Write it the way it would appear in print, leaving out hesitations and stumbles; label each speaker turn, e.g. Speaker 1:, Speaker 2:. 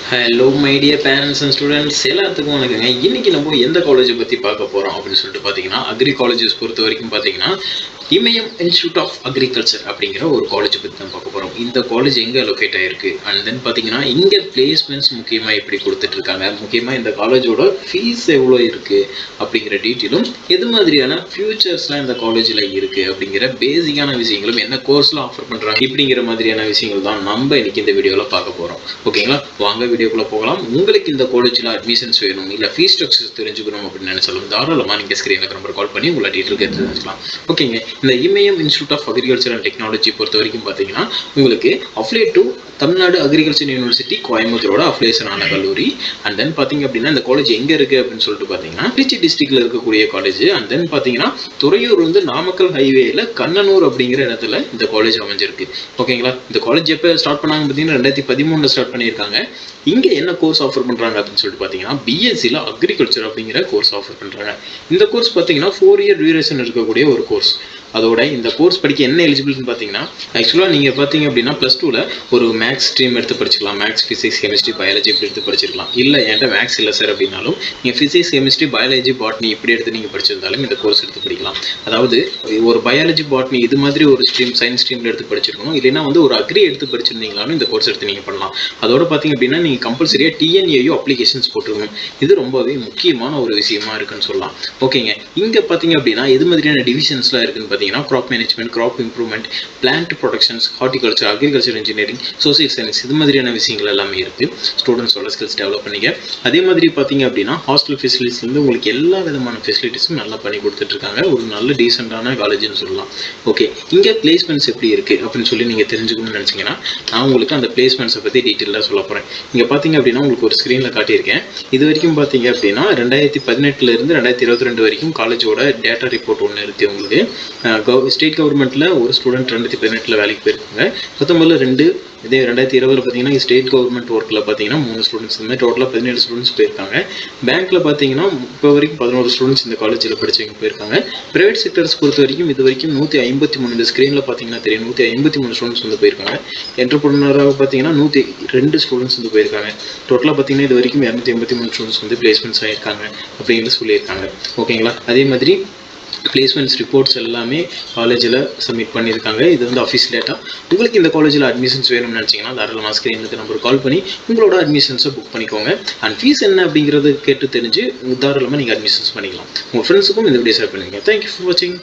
Speaker 1: Hello my dear parents and students எல்லாத்துக்கும் வணக்கங்க. இன்னைக்கு நம்ம எந்த காலேஜை பற்றி பார்க்க போகிறோம் அப்படின்னு சொல்லிட்டு பார்த்தீங்கன்னா, அக்ரி காலேஜஸ் பொறுத்த வரைக்கும் பார்த்தீங்கன்னா, இமயம் இன்ஸ்டியூட் ஆஃப் அக்ரிகல்ச்சர் அப்படிங்கிற ஒரு காலேஜ் பற்றி தான் பார்க்க போகிறோம். இந்த காலேஜ் எங்கே லொக்கேட் ஆகிருக்கு அண்ட் தென் பார்த்தீங்கன்னா, இங்கே பிளேஸ்மெண்ட்ஸ் முக்கியமாக எப்படி கொடுத்துட்ருக்காங்க, முக்கியமாக இந்த காலேஜோட ஃபீஸ் எவ்வளோ இருக்குது அப்படிங்கிற டீட்டெயிலும், எது மாதிரியான ஃபியூச்சர்ஸ்லாம் இந்த காலேஜில் இருக்குது அப்படிங்கிற பேசிக்கான விஷயங்களும், என்ன கோர்ஸ்லாம் ஆஃபர் பண்ணுறாங்க இப்படிங்கிற மாதிரியான விஷயங்கள் தான் நம்ம இன்னைக்கு இந்த வீடியோவில் பார்க்க போகிறோம். ஓகேங்களா, வாங்க வீடியோக்குள்ளே போகலாம். உங்களுக்கு இந்த காலேஜில் அட்மிஷன்ஸ் வேணும், இல்லை ஃபீஸ் ஸ்ட்ரக்சர்ஸ் தெரிஞ்சுக்கணும் அப்படின்னு நினைச்சாலும் தாராளமாக நீங்கள் ஸ்க்ரீனுக்கு நம்பர் கால் பண்ணி உங்களை டீட்டெயில் கேட்டு தெரிஞ்சுக்கலாம். ஓகேங்க, இந்த Imayam institute of agriculture and technology பொறுத்த வரைக்கும் பார்த்தீங்கன்னா, உங்களுக்கு affiliate to Tamil Nadu agriculture university கோயம்புத்தூரோட அஃபிலியேஷன் ஆன கல்லூரி. அண்ட் தென் பார்த்தீங்க அப்படின்னா, இந்த காலேஜ் எங்கே இருக்குது அப்படின்னு சொல்லிட்டு பார்த்தீங்கன்னா, திருச்சி டிஸ்ட்ரிக்டில் இருக்கக்கூடிய காலேஜ். அண்ட் தென் பார்த்தீங்கன்னா, துறையூர் நாமக்கல் ஹைவேயில் கண்ணனூர் அப்படிங்கிற இடத்துல இந்த காலேஜ் அமைஞ்சிருக்கு. ஓகேங்களா, இந்த காலேஜ் எப்போ ஸ்டார்ட் பண்ணாங்க பார்த்தீங்கன்னா 2013 ஸ்டார்ட் பண்ணியிருக்காங்க. இங்கே என்ன கோர்ஸ் ஆஃபர் பண்ணுறாங்க அப்படின்னு சொல்லிட்டு பார்த்தீங்கன்னா, பிஎஸ்சியில் அக்ரிகல்ச்சர் அப்படிங்கிற கோர்ஸ் ஆஃபர் பண்ணுறாங்க. இந்த கோர்ஸ் பார்த்தீங்கன்னா 4 இயர் டியூரேஷன் இருக்கக்கூடிய ஒரு கோர்ஸ். அதோட இந்த கோர்ஸ் படிக்க என்ன எலிஜிபிலிட்டின்னு பார்த்தீங்கன்னா, ஆக்சுவலாக நீங்கள் பார்த்தீங்க அப்படின்னா +2ல் ஒரு மேக்ஸ் ஸ்ட்ரீம் எடுத்து படிச்சிக்கலாம். மேக்ஸ், ஃபிசிக்ஸ், கெமிஸ்ட்ரி, பயாலஜி இப்படி எடுத்து படிச்சிருக்கலாம். இல்லை என்கிட்ட மேக்ஸ் இல்லை சார் அப்படின்னாலும் நீங்கள் ஃபிசிக்ஸ், கெமிஸ்ட்ரி, பயாலஜி, பாட்னி இப்படி எடுத்து நீங்கள் படிச்சிருந்தாலும் இந்த கோர்ஸ் எடுத்து படிக்கலாம். அதாவது ஒரு பயாலஜி, பாட்னி இது மாதிரி ஒரு ஸ்ட்ரீம் சயின்ஸ் ஸ்ட்ரீமில் எடுத்து படிச்சிருக்கணும். இல்லைன்னா ஒரு அக்ரி எடுத்து படிச்சிருந்தீங்களாலும் இந்த கோர்ஸ் எடுத்து நீங்கள் பண்ணலாம். அதோட பார்த்தீங்க அப்படின்னா, நீங்கள் கம்பல்சரியாக டிஎன்ஏயோ அப்ளிகேஷன்ஸ் போட்டுருக்கணும். இது ரொம்பவே முக்கியமான ஒரு விஷயமா இருக்குன்னு சொல்லலாம். ஓகேங்க, இங்கே பார்த்தீங்க அப்படின்னா எது மாதிரியான டிவிஷன்ஸ்லாம் இருக்குன்னு பார்த்தீங்கன்னா, crop management, crop improvement, plant productions, horticulture, agriculture engineering, social science இது மாதிரியான விஷயங்கள் எல்லாமே இருக்குது. ஸ்டூடெண்ட்ஸோட ஸ்கில்ஸ் டெவலப் பண்ணிக்க. அதே மாதிரி பார்த்தீங்க அப்படின்னா, ஹாஸ்டல் ஃபெசிலிட்டிஸ்லேருந்து உங்களுக்கு எல்லா விதமான ஃபெசிலிட்டிஸும் நல்லா பண்ணி கொடுத்துட்ருக்காங்க. ஒரு நல்ல டீசெண்டான காலேஜ்னு சொல்லலாம். ஓகே, இங்கே பிளேஸ்மெண்ட்ஸ் எப்படி இருக்குது அப்படின்னு சொல்லி நீங்கள் தெரிஞ்சுக்கணும்னு நினச்சிங்கன்னா, நான் உங்களுக்கு அந்த பிளேஸ்மெண்ட்ஸை பற்றி டீட்டெயிலாக சொல்ல போகிறேன். இங்கே பார்த்தீங்க அப்படின்னா, உங்களுக்கு ஒரு ஸ்க்ரீனில் காட்டியிருக்கேன். இது வரைக்கும் பார்த்தீங்க அப்படின்னா 2018 2022 வரைக்கும் காலேஜோட டேட்டா ரிப்போர்ட் ஒன்று இருக்குது. உங்களுக்கு ஸ்டேட் கவர்மெண்ட்டில் ஒரு ஸ்டூடெண்ட் 2018 வேலைக்கு போயிருக்காங்க. 19 2 இதே 2020 பார்த்தீங்கன்னா ஸ்டேட் கவர்மெண்ட் ஒர்க்கில் பார்த்தீங்கன்னா 3 ஸ்டூடெண்ட்ஸ், இந்த மாதிரி டோட்டலாக 17 ஸ்டூடெண்ட்ஸ் போயிருக்காங்க. பேங்க்கில் பார்த்தீங்கன்னா இப்போ வரைக்கும் 11 ஸ்டூடெண்ட்ஸ் இந்த காலேஜில் படித்தவங்க போயிருக்காங்க. ப்ரைவேட் செக்டர்ஸ் பொறுத்த வரைக்கும் இது வரைக்கும் 153, இந்த ஸ்க்ரீனில் பார்த்தீங்கன்னா தெரியும் 153 ஸ்டூடெண்ட்ஸ் போயிருக்காங்க. என்டர்பிரனராக பார்த்தீங்கன்னா 102 ஸ்டூடெண்ட்ஸ் போயிருக்காங்க. டோட்டலாக பார்த்தீங்கன்னா இது வரைக்கும் 283 ஸ்டூடெண்ட்ஸ் பிளேஸ்மெண்ட்ஸ் ஆகியிருக்காங்க அப்படின்னு சொல்லியிருக்காங்க. ஓகேங்களா, அதே மாதிரி பிளேஸ்மெண்ட்ஸ் ரிப்போர்ட்ஸ் எல்லாமே காலேஜில் சப்மிட் பண்ணியிருக்காங்க. இது அஃபீஷியல் டேட்டா. உங்களுக்கு இந்த காலேஜில் அட்மிஷன்ஸ் வேணும்னு நினச்சிங்கன்னா தாராளமாக ஸ்க்ரீனுக்கு நம்பர் கால் பண்ணி உங்களோட அட்மிஷன்ஸை புக் பண்ணிக்கோங்க. அண்ட் ஃபீஸ் என்ன அப்படிங்கிறது கேட்டு தெரிஞ்சு தாராளமாக நீங்கள் அட்மிஷன்ஸ் பண்ணிக்கலாம். உங்கள் ஃப்ரெண்ட்ஸுக்கும் இந்த வீடியோ ஷேர் பண்ணுங்கள். தேங்க்யூ ஃபார் வாட்சிங்.